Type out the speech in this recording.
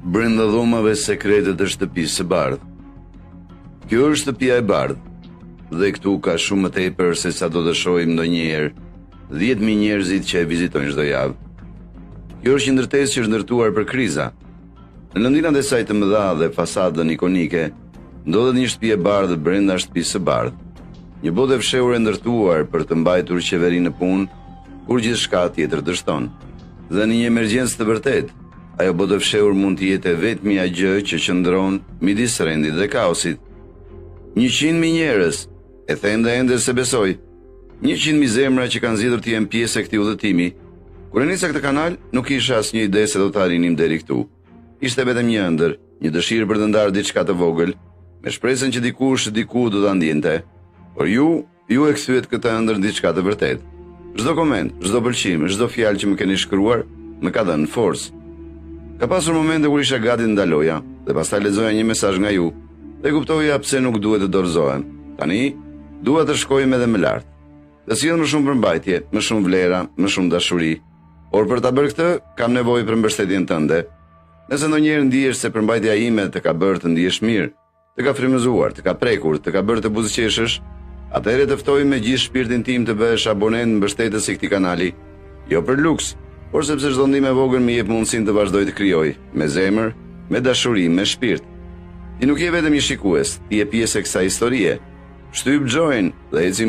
brenda dhomave sekrete të shtëpisë së bardhë. Kjo është shtëpia e bardhë, dhe këtu ka shumë më tepër se sa do të shohim ndonjëherë 10.000 njerëzit që e vizitojnë çdo javë. Kjo është një ndërtesë që është ndërtuar për kriza. Në lëndinat e saj të mëdha dhe fasadën ikonike, ndodhet një shtëpi e bardhë brenda shtëpisë së bardhë. Një botë e fshehur e ndërtuar për të mbajtur qeverinë në punë, kur gjithçka tjetër dështon. Dhe në një emergjencë të vërtetë, ajo botë e fshehur mund të jetë vetmja gjë që qëndron midis rendit dhe kaosit. 100.000 njerëz, e them dhe ende se besoj. 100.000 zemra që kanë zgjedhur të jenë pjesë e këtij udhëtimi. Kur e nisa këtë kanal, nuk kisha asnjë ide se do të arrinim deri këtu. Ishte vetëm një ëndër, një dëshirë për të ndarë diçka të vogël, me shpresën që dikush diku do ta ndjente. Por ju e kthyet këtë ëndër në diçka të vërtetë. Çdo koment, çdo pëlqim, çdo fjalë që më keni shkruar, më ka dhënë forcë. Ka pasur momente kur isha gati të ndaloja, dhe pastaj lexoja një mesazh nga ju, dhe kuptoja pse nuk duhet të dorëzohem. Tani, dua të shkojmë edhe më lart. Të sjell më shumë përmbajtje, më shumë vlera, më shumë dashuri. Por për ta bërë këtë, kam nevojë për mbështetjen tënde. Nëse ndonjëherë ndihesh se përmbajtja ime të ka bërë të ndihesh mirë, të ka frymëzuar, të ka prekur, të ka bërë të buzëqeshësh, atëherë të ftoj me gjithë shpirtin tim të bëhesh abonent mbështetës i këtij kanali. Jo për luks, por sepse çdo ndihmë e vogël më jep mundësinë të vazhdoj të krijoj, me zemër, me dashuri, me shpirt. Ti nuk je vetëm një shikues, ti je pjesë e kësaj historie. Shtyp join dhe ecim